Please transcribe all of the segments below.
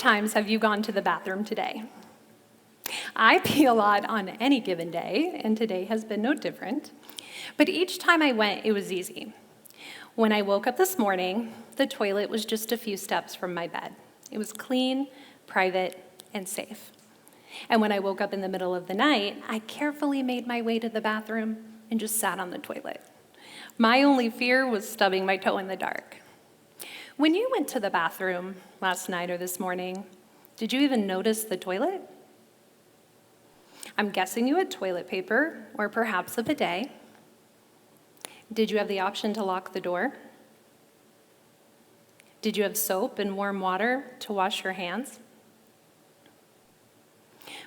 times have you gone to the bathroom today? I pee a lot on any given day, and today has been no different. But each time I went, it was easy. When I woke up this morning, the toilet was just a few steps from my bed. It was clean, private, and safe. And when I woke up in the middle of the night, I carefully made my way to the bathroom and just sat on the toilet. My only fear was stubbing my toe in the dark. When you went to the bathroom last night or this morning, did you even notice the toilet? I'm guessing you had toilet paper or perhaps a bidet. Did you have the option to lock the door? Did you have soap and warm water to wash your hands?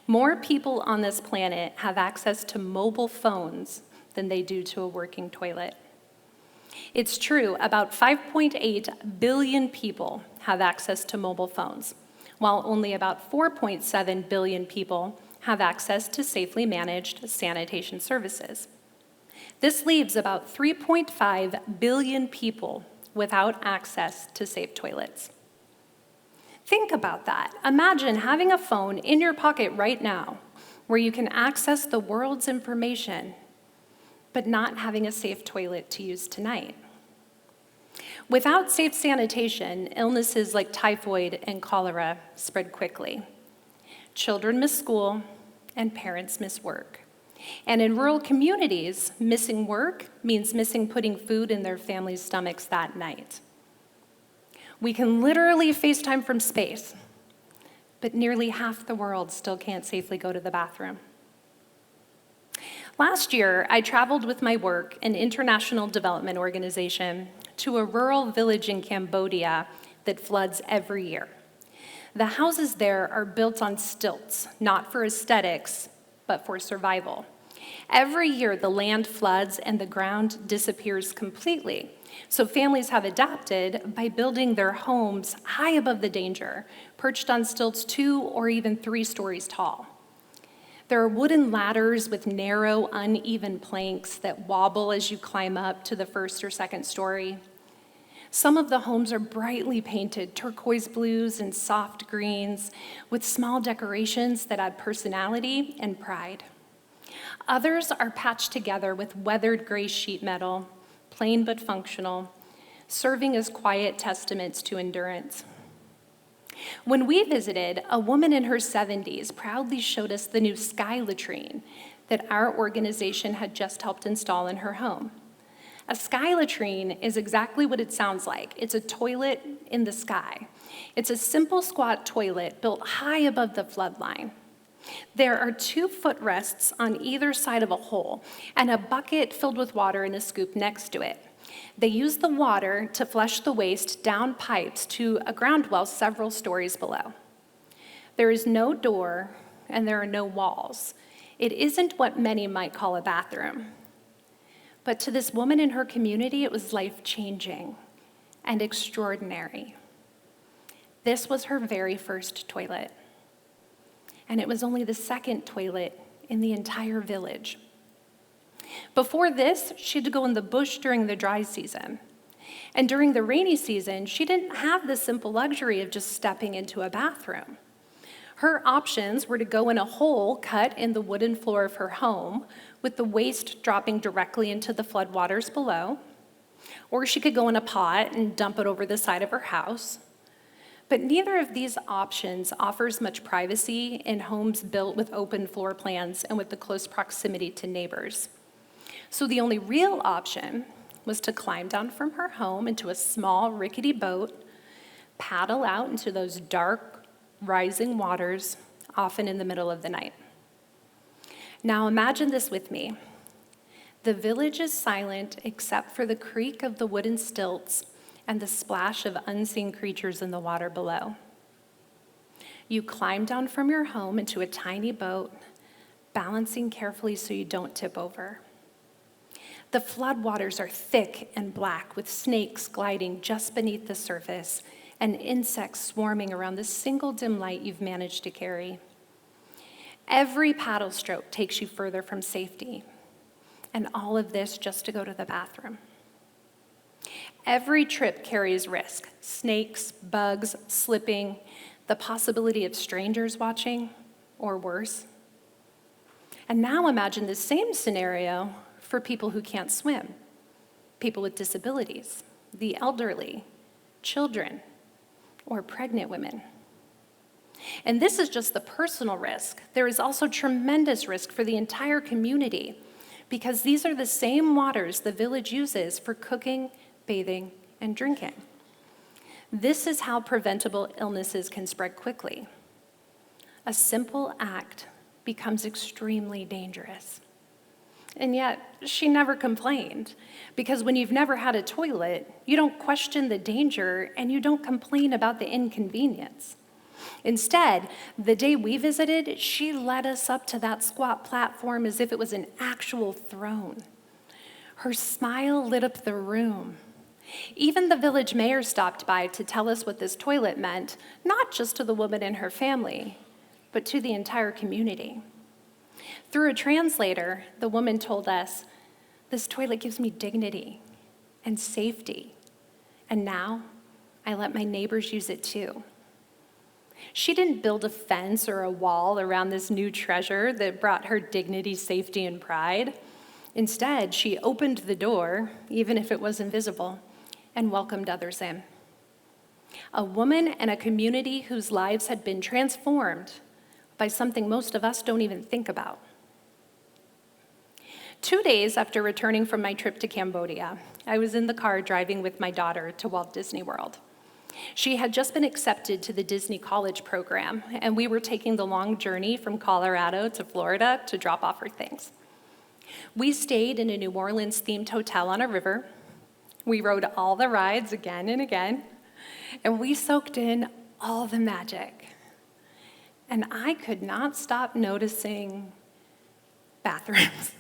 More people on this planet have access to mobile phones than they do to a working toilet. It's true, about 5.8 billion people have access to mobile phones, while only about 4.7 billion people have access to safely managed sanitation services. This leaves about 3.5 billion people without access to safe toilets. Think about that. Imagine having a phone in your pocket right now where you can access the world's information, but not having a safe toilet to use tonight. Without safe sanitation, illnesses like typhoid and cholera spread quickly. Children miss school, and parents miss work. And in rural communities, missing work means missing putting food in their families' stomachs that night. We can literally FaceTime from space, but nearly half the world still can't safely go to the bathroom. Last year, I traveled with my work, an international development organization, to a rural village in Cambodia that floods every year. The houses there are built on stilts, not for aesthetics, but for survival. Every year, the land floods and the ground disappears completely. So families have adapted by building their homes high above the danger, perched on stilts 2 or even 3 stories tall. There are wooden ladders with narrow, uneven planks that wobble as you climb up to the 1st or 2nd story. Some of the homes are brightly painted, turquoise blues and soft greens, with small decorations that add personality and pride. Others are patched together with weathered gray sheet metal, plain but functional, serving as quiet testaments to endurance. When we visited, a woman in her 70s proudly showed us the new sky latrine that our organization had just helped install in her home. A sky latrine is exactly what it sounds like. It's a toilet in the sky. It's a simple squat toilet built high above the flood line. There are 2 footrests on either side of a hole and a bucket filled with water and a scoop next to it. They use the water to flush the waste down pipes to a ground well several stories below. There is no door and there are no walls. It isn't what many might call a bathroom. But to this woman in her community, it was life-changing and extraordinary. This was her very first toilet. And it was only the 2nd toilet in the entire village. Before this, she had to go in the bush during the dry season. And during the rainy season, she didn't have the simple luxury of just stepping into a bathroom. Her options were to go in a hole cut in the wooden floor of her home, with the waste dropping directly into the floodwaters below, or she could go in a pot and dump it over the side of her house. But neither of these options offers much privacy in homes built with open floor plans and with the close proximity to neighbors. So the only real option was to climb down from her home into a small, rickety boat, paddle out into those dark, rising waters, often in the middle of the night. Now imagine this with me. The village is silent except for the creak of the wooden stilts and the splash of unseen creatures in the water below. You climb down from your home into a tiny boat, balancing carefully so you don't tip over. The floodwaters are thick and black, with snakes gliding just beneath the surface and insects swarming around the single dim light you've managed to carry. Every paddle stroke takes you further from safety, and all of this just to go to the bathroom. Every trip carries risk: snakes, bugs, slipping, the possibility of strangers watching, or worse. And now imagine the same scenario for people who can't swim, people with disabilities, the elderly, children, or pregnant women. And this is just the personal risk. There is also tremendous risk for the entire community, because these are the same waters the village uses for cooking, bathing, and drinking. This is how preventable illnesses can spread quickly. A simple act becomes extremely dangerous. And yet, she never complained, because when you've never had a toilet, you don't question the danger and you don't complain about the inconvenience. Instead, the day we visited, she led us up to that squat platform as if it was an actual throne. Her smile lit up the room. Even the village mayor stopped by to tell us what this toilet meant, not just to the woman and her family, but to the entire community. Through a translator, the woman told us, "This toilet gives me dignity and safety, and now I let my neighbors use it too." She didn't build a fence or a wall around this new treasure that brought her dignity, safety, and pride. Instead, she opened the door, even if it was invisible, and welcomed others in. A woman and a community whose lives had been transformed by something most of us don't even think about. 2 days after returning from my trip to Cambodia, I was in the car driving with my daughter to Walt Disney World. She had just been accepted to the Disney College program, and we were taking the long journey from Colorado to Florida to drop off her things. We stayed in a New Orleans-themed hotel on a river. We rode all the rides again and again, and we soaked in all the magic. And I could not stop noticing bathrooms.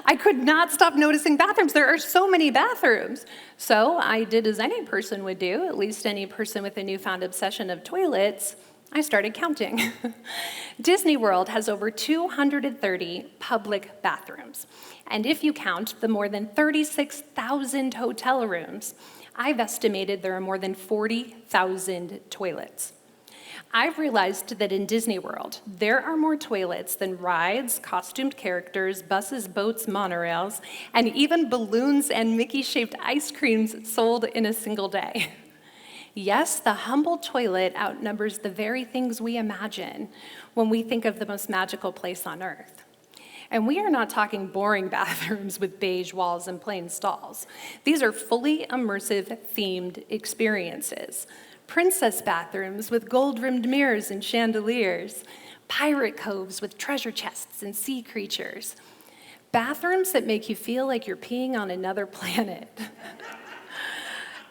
I could not stop noticing bathrooms. There are so many bathrooms. So I did as any person would do, at least any person with a newfound obsession of toilets. I started counting. Disney World has over 230 public bathrooms. And if you count the more than 36,000 hotel rooms, I've estimated there are more than 40,000 toilets. I've realized that in Disney World, there are more toilets than rides, costumed characters, buses, boats, monorails, and even balloons and Mickey-shaped ice creams sold in a single day. Yes, the humble toilet outnumbers the very things we imagine when we think of the most magical place on earth. And we are not talking boring bathrooms with beige walls and plain stalls. These are fully immersive, themed experiences. Princess bathrooms with gold-rimmed mirrors and chandeliers. Pirate coves with treasure chests and sea creatures. Bathrooms that make you feel like you're peeing on another planet.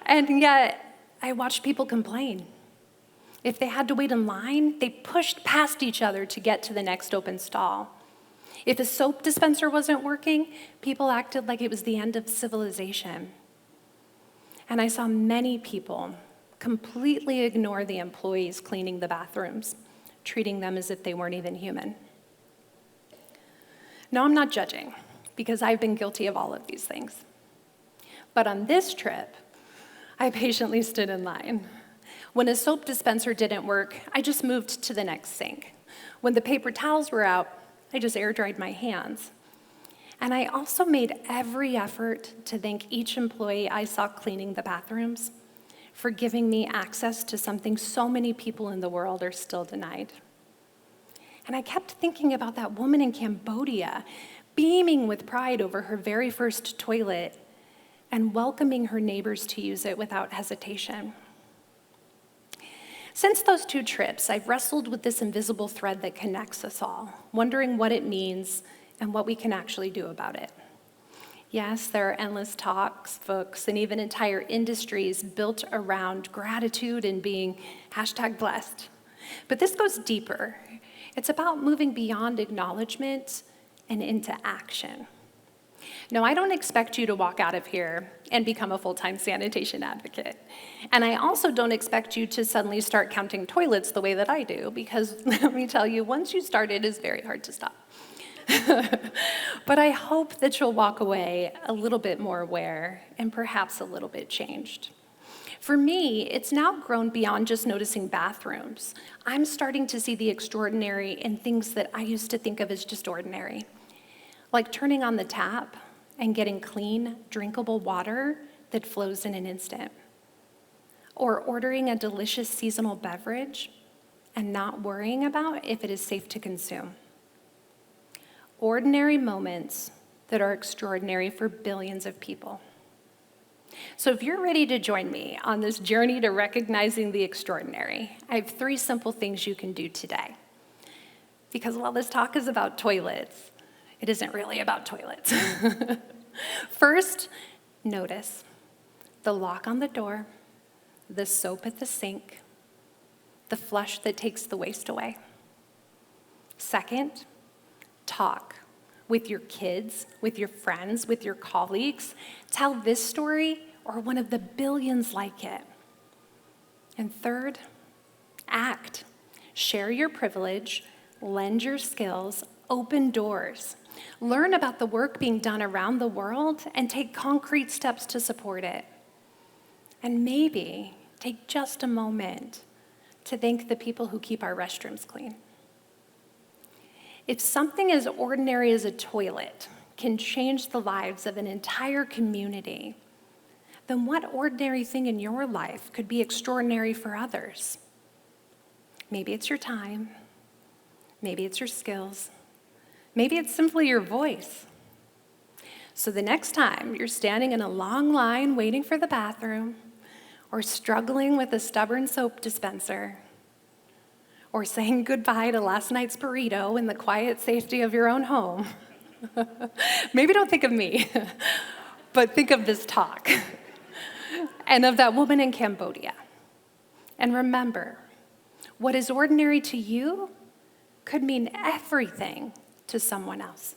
And yet, I watched people complain. If they had to wait in line, they pushed past each other to get to the next open stall. If a soap dispenser wasn't working, people acted like it was the end of civilization. And I saw many people completely ignore the employees cleaning the bathrooms, treating them as if they weren't even human. Now, I'm not judging, because I've been guilty of all of these things. But on this trip, I patiently stood in line. When a soap dispenser didn't work, I just moved to the next sink. When the paper towels were out, I just air dried my hands. And I also made every effort to thank each employee I saw cleaning the bathrooms for giving me access to something so many people in the world are still denied. And I kept thinking about that woman in Cambodia, beaming with pride over her very first toilet and welcoming her neighbors to use it without hesitation. Since those 2 trips, I've wrestled with this invisible thread that connects us all, wondering what it means and what we can actually do about it. Yes, there are endless talks, books, and even entire industries built around gratitude and being #blessed. But this goes deeper. It's about moving beyond acknowledgement and into action. Now, I don't expect you to walk out of here and become a full-time sanitation advocate. And I also don't expect you to suddenly start counting toilets the way that I do, because let me tell you, once you start, it is very hard to stop. But I hope that you'll walk away a little bit more aware and perhaps a little bit changed. For me, it's now grown beyond just noticing bathrooms. I'm starting to see the extraordinary in things that I used to think of as just ordinary, like turning on the tap and getting clean, drinkable water that flows in an instant, or ordering a delicious seasonal beverage and not worrying about if it is safe to consume. Ordinary moments that are extraordinary for billions of people. So if you're ready to join me on this journey to recognizing the extraordinary, I have 3 simple things you can do today. Because while this talk is about toilets, it isn't really about toilets. First, notice the lock on the door, the soap at the sink, the flush that takes the waste away. Second, talk with your kids, with your friends, with your colleagues. Tell this story or one of the billions like it. And third, act. Share your privilege, lend your skills, open doors. Learn about the work being done around the world and take concrete steps to support it. And maybe take just a moment to thank the people who keep our restrooms clean. If something as ordinary as a toilet can change the lives of an entire community, then what ordinary thing in your life could be extraordinary for others? Maybe it's your time. Maybe it's your skills. Maybe it's simply your voice. So the next time you're standing in a long line waiting for the bathroom, or struggling with a stubborn soap dispenser, or saying goodbye to last night's burrito in the quiet safety of your own home, maybe don't think of me, but think of this talk and of that woman in Cambodia. And remember, what is ordinary to you could mean everything to someone else.